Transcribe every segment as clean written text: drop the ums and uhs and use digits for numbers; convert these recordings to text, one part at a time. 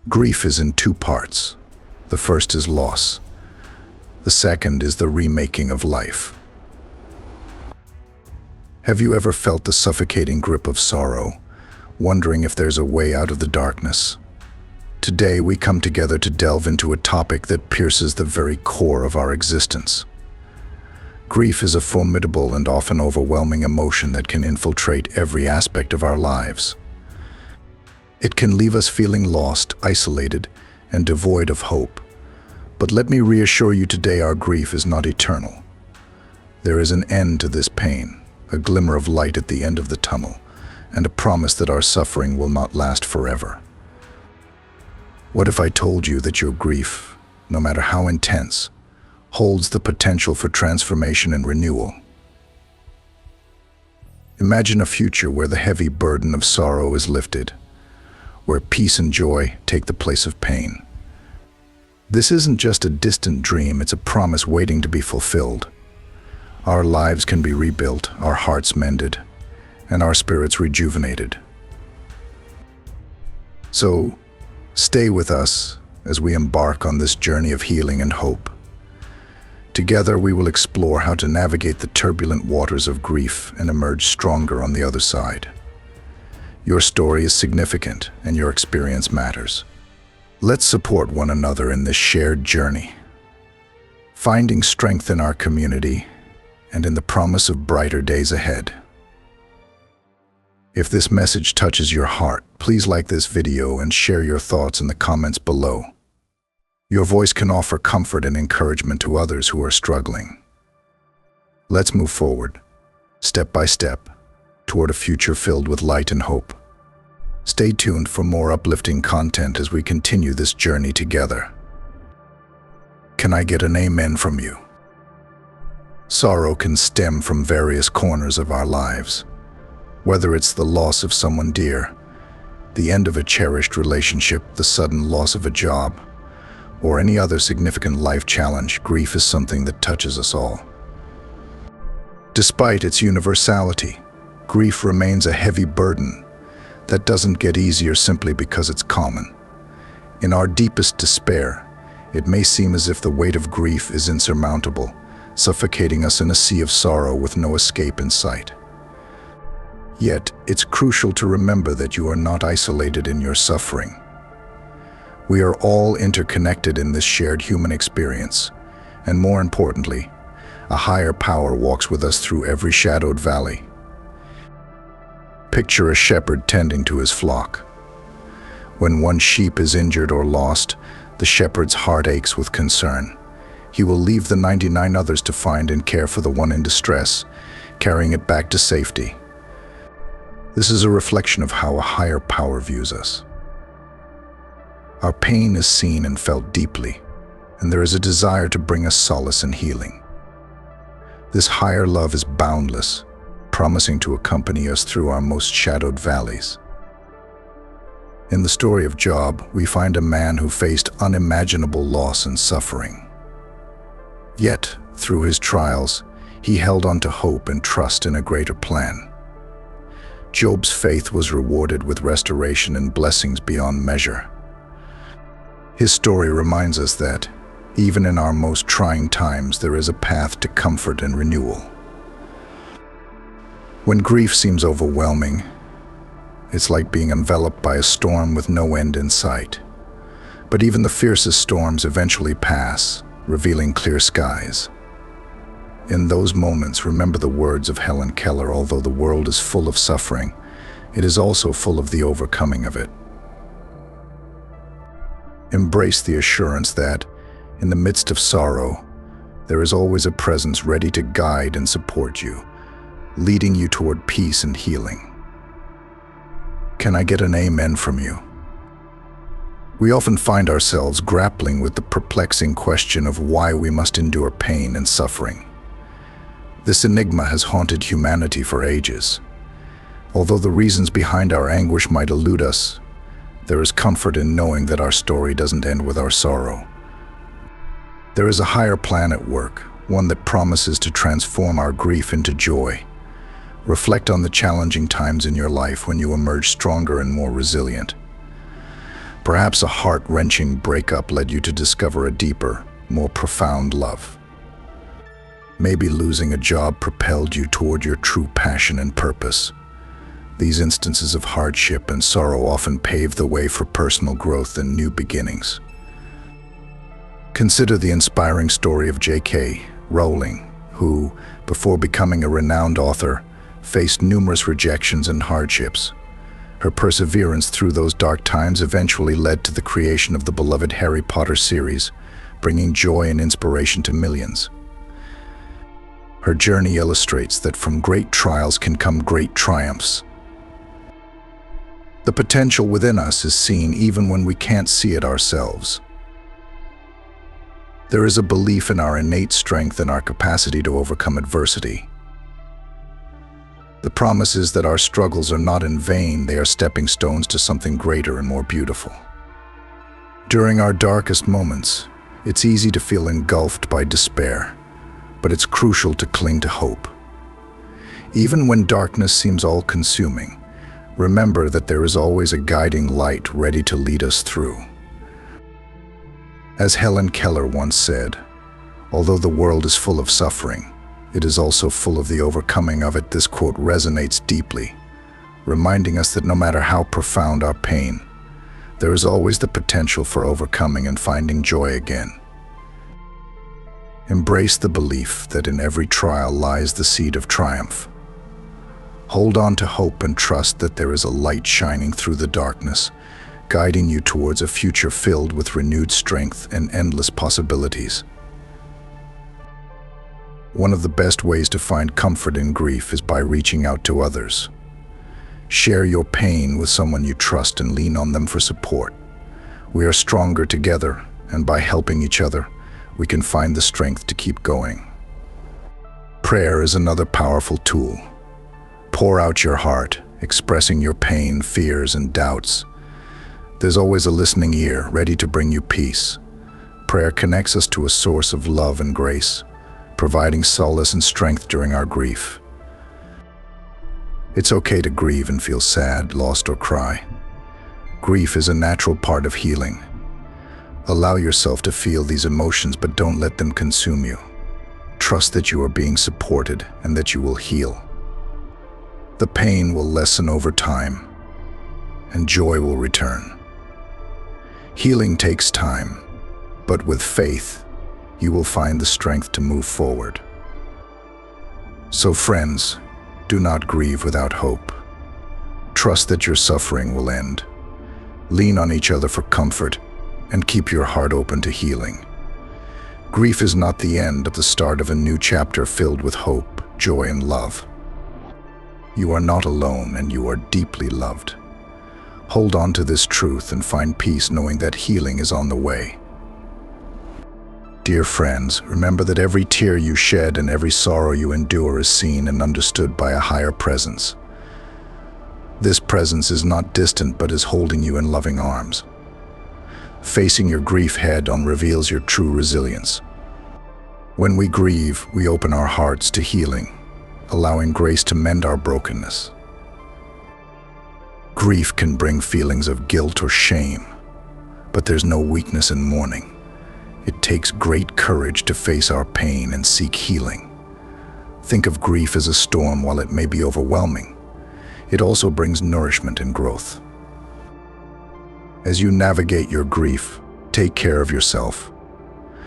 Grief is in two parts. The first is loss. The second is the remaking of life. Have you ever felt the suffocating grip of sorrow, wondering if there's a way out of the darkness? Today we come together to delve into a topic that pierces the very core of our existence. Grief is a formidable and often overwhelming emotion that can infiltrate every aspect of our lives. It can leave us feeling lost, isolated, and devoid of hope. But let me reassure you today, our grief is not eternal. There is an end to this pain, a glimmer of light at the end of the tunnel, and a promise that our suffering will not last forever. What if I told you that your grief, no matter how intense, holds the potential for transformation and renewal? Imagine a future where the heavy burden of sorrow is lifted, where peace and joy take the place of pain. This isn't just a distant dream, it's a promise waiting to be fulfilled. Our lives can be rebuilt, our hearts mended, and our spirits rejuvenated. So, stay with us as we embark on this journey of healing and hope. Together we will explore how to navigate the turbulent waters of grief and emerge stronger on the other side. Your story is significant, and your experience matters. Let's support one another in this shared journey, finding strength in our community and in the promise of brighter days ahead. If this message touches your heart, please like this video and share your thoughts in the comments below. Your voice can offer comfort and encouragement to others who are struggling. Let's move forward, step by step, toward a future filled with light and hope. Stay tuned for more uplifting content as we continue this journey together. Can I get an amen from you? Sorrow can stem from various corners of our lives. Whether it's the loss of someone dear, the end of a cherished relationship, the sudden loss of a job, or any other significant life challenge, grief is something that touches us all. Despite its universality, grief remains a heavy burden that doesn't get easier simply because it's common. In our deepest despair, it may seem as if the weight of grief is insurmountable, suffocating us in a sea of sorrow with no escape in sight. Yet, it's crucial to remember that you are not isolated in your suffering. We are all interconnected in this shared human experience, and more importantly, a higher power walks with us through every shadowed valley. Picture a shepherd tending to his flock. When one sheep is injured or lost, the shepherd's heart aches with concern. He will leave the 99 others to find and care for the one in distress, carrying it back to safety. This is a reflection of how a higher power views us. Our pain is seen and felt deeply, and there is a desire to bring us solace and healing. This higher love is boundless, promising to accompany us through our most shadowed valleys. In the story of Job, we find a man who faced unimaginable loss and suffering. Yet, through his trials, he held on to hope and trust in a greater plan. Job's faith was rewarded with restoration and blessings beyond measure. His story reminds us that, even in our most trying times, there is a path to comfort and renewal. When grief seems overwhelming, it's like being enveloped by a storm with no end in sight. But even the fiercest storms eventually pass, revealing clear skies. In those moments, remember the words of Helen Keller: although the world is full of suffering, it is also full of the overcoming of it. Embrace the assurance that, in the midst of sorrow, there is always a presence ready to guide and support you, leading you toward peace and healing. Can I get an amen from you? We often find ourselves grappling with the perplexing question of why we must endure pain and suffering. This enigma has haunted humanity for ages. Although the reasons behind our anguish might elude us, there is comfort in knowing that our story doesn't end with our sorrow. There is a higher plan at work, one that promises to transform our grief into joy. Reflect on the challenging times in your life when you emerge stronger and more resilient. Perhaps a heart-wrenching breakup led you to discover a deeper, more profound love. Maybe losing a job propelled you toward your true passion and purpose. These instances of hardship and sorrow often pave the way for personal growth and new beginnings. Consider the inspiring story of J.K. Rowling, who, before becoming a renowned author, faced numerous rejections and hardships. Her perseverance through those dark times eventually led to the creation of the beloved Harry Potter series, bringing joy and inspiration to millions. Her journey illustrates that from great trials can come great triumphs. The potential within us is seen even when we can't see it ourselves. There is a belief in our innate strength and our capacity to overcome adversity. The promise is that our struggles are not in vain, they are stepping stones to something greater and more beautiful. During our darkest moments, it's easy to feel engulfed by despair, but it's crucial to cling to hope. Even when darkness seems all-consuming, remember that there is always a guiding light ready to lead us through. As Helen Keller once said, although the world is full of suffering, it is also full of the overcoming of it. This quote resonates deeply, reminding us that no matter how profound our pain, there is always the potential for overcoming and finding joy again. Embrace the belief that in every trial lies the seed of triumph. Hold on to hope and trust that there is a light shining through the darkness, guiding you towards a future filled with renewed strength and endless possibilities. One of the best ways to find comfort in grief is by reaching out to others. Share your pain with someone you trust and lean on them for support. We are stronger together, and by helping each other, we can find the strength to keep going. Prayer is another powerful tool. Pour out your heart, expressing your pain, fears, and doubts. There's always a listening ear, ready to bring you peace. Prayer connects us to a source of love and grace, providing solace and strength during our grief. It's okay to grieve and feel sad, lost, or cry. Grief is a natural part of healing. Allow yourself to feel these emotions, but don't let them consume you. Trust that you are being supported and that you will heal. The pain will lessen over time, and joy will return. Healing takes time, but with faith, you will find the strength to move forward. So friends, do not grieve without hope. Trust that your suffering will end. Lean on each other for comfort, and keep your heart open to healing. Grief is not the end, but the start of a new chapter filled with hope, joy, and love. You are not alone, and you are deeply loved. Hold on to this truth and find peace knowing that healing is on the way. Dear friends, remember that every tear you shed and every sorrow you endure is seen and understood by a higher presence. This presence is not distant but is holding you in loving arms. Facing your grief head-on reveals your true resilience. When we grieve, we open our hearts to healing, allowing grace to mend our brokenness. Grief can bring feelings of guilt or shame, but there's no weakness in mourning. It takes great courage to face our pain and seek healing. Think of grief as a storm. While it may be overwhelming, it also brings nourishment and growth. As you navigate your grief, take care of yourself.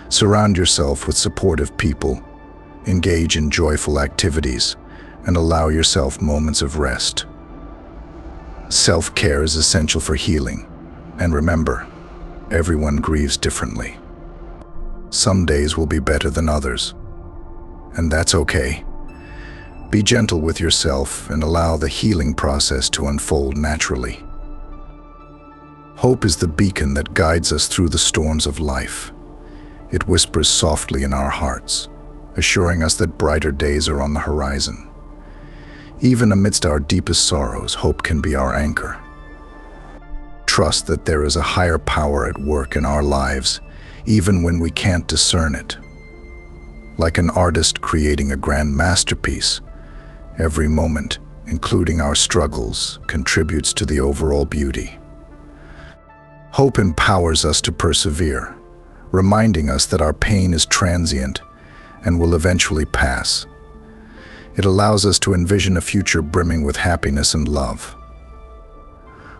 Surround yourself with supportive people, engage in joyful activities, and allow yourself moments of rest. Self-care is essential for healing, and remember, everyone grieves differently. Some days will be better than others, and that's okay. Be gentle with yourself and allow the healing process to unfold naturally. Hope is the beacon that guides us through the storms of life. It whispers softly in our hearts, assuring us that brighter days are on the horizon. Even amidst our deepest sorrows, hope can be our anchor. Trust that there is a higher power at work in our lives, even when we can't discern it. Like an artist creating a grand masterpiece, every moment, including our struggles, contributes to the overall beauty. Hope empowers us to persevere, reminding us that our pain is transient and will eventually pass. It allows us to envision a future brimming with happiness and love.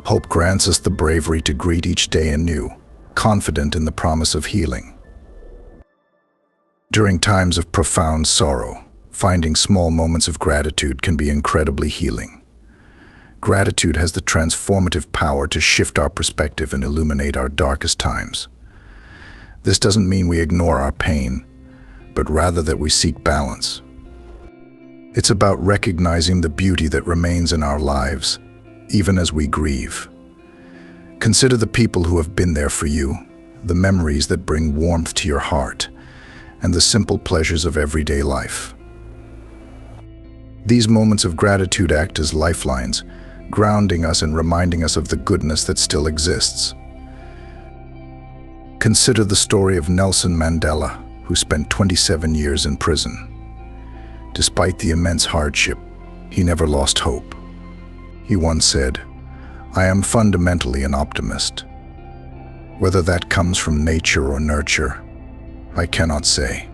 Hope grants us the bravery to greet each day anew, confident in the promise of healing. During times of profound sorrow, finding small moments of gratitude can be incredibly healing. Gratitude has the transformative power to shift our perspective and illuminate our darkest times. This doesn't mean we ignore our pain, but rather that we seek balance. It's about recognizing the beauty that remains in our lives, even as we grieve. Consider the people who have been there for you, the memories that bring warmth to your heart, and the simple pleasures of everyday life. These moments of gratitude act as lifelines, grounding us and reminding us of the goodness that still exists. Consider the story of Nelson Mandela, who spent 27 years in prison. Despite the immense hardship, he never lost hope. He once said, "I am fundamentally an optimist. Whether that comes from nature or nurture, I cannot say.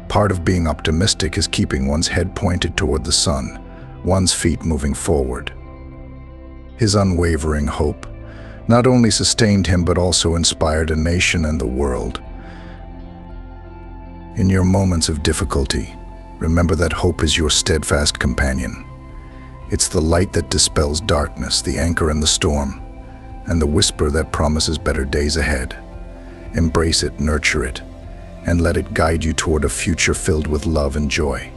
Part of being optimistic is keeping one's head pointed toward the sun, one's feet moving forward." His unwavering hope not only sustained him but also inspired a nation and the world. In your moments of difficulty, remember that hope is your steadfast companion. It's the light that dispels darkness, the anchor in the storm, and the whisper that promises better days ahead. Embrace it, nurture it, and let it guide you toward a future filled with love and joy.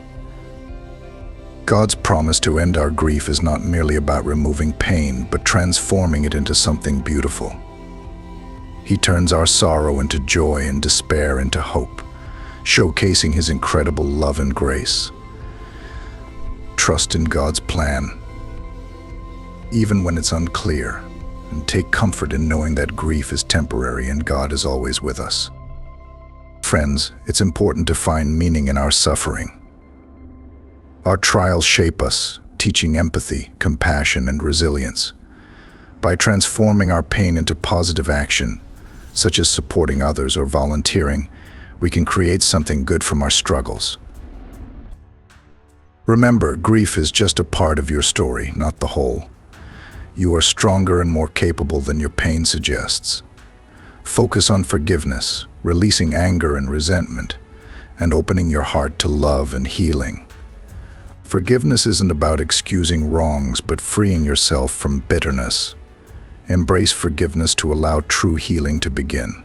God's promise to end our grief is not merely about removing pain, but transforming it into something beautiful. He turns our sorrow into joy and despair into hope, showcasing His incredible love and grace. Trust in God's plan, even when it's unclear, and take comfort in knowing that grief is temporary and God is always with us. Friends, it's important to find meaning in our suffering. Our trials shape us, teaching empathy, compassion, and resilience. By transforming our pain into positive action, such as supporting others or volunteering, we can create something good from our struggles. Remember, grief is just a part of your story, not the whole. You are stronger and more capable than your pain suggests. Focus on forgiveness, releasing anger and resentment, and opening your heart to love and healing. Forgiveness isn't about excusing wrongs, but freeing yourself from bitterness. Embrace forgiveness to allow true healing to begin.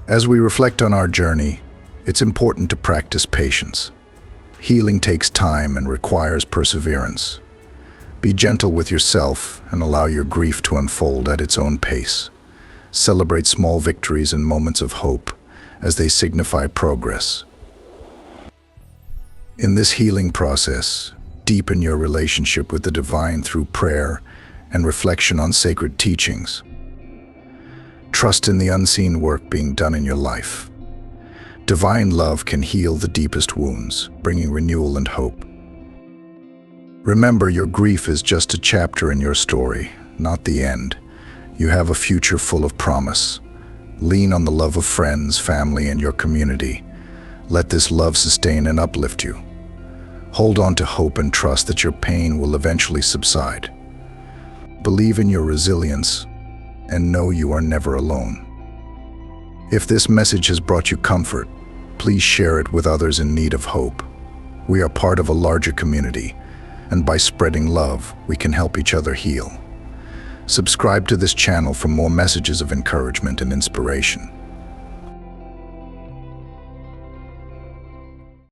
As we reflect on our journey, it's important to practice patience. Healing takes time and requires perseverance. Be gentle with yourself and allow your grief to unfold at its own pace. Celebrate small victories and moments of hope as they signify progress. In this healing process, deepen your relationship with the divine through prayer and reflection on sacred teachings. Trust in the unseen work being done in your life. Divine love can heal the deepest wounds, bringing renewal and hope. Remember, your grief is just a chapter in your story, not the end. You have a future full of promise. Lean on the love of friends, family, and your community. Let this love sustain and uplift you. Hold on to hope and trust that your pain will eventually subside. Believe in your resilience and know you are never alone. If this message has brought you comfort, please share it with others in need of hope. We are part of a larger community, and by spreading love, we can help each other heal. Subscribe to this channel for more messages of encouragement and inspiration.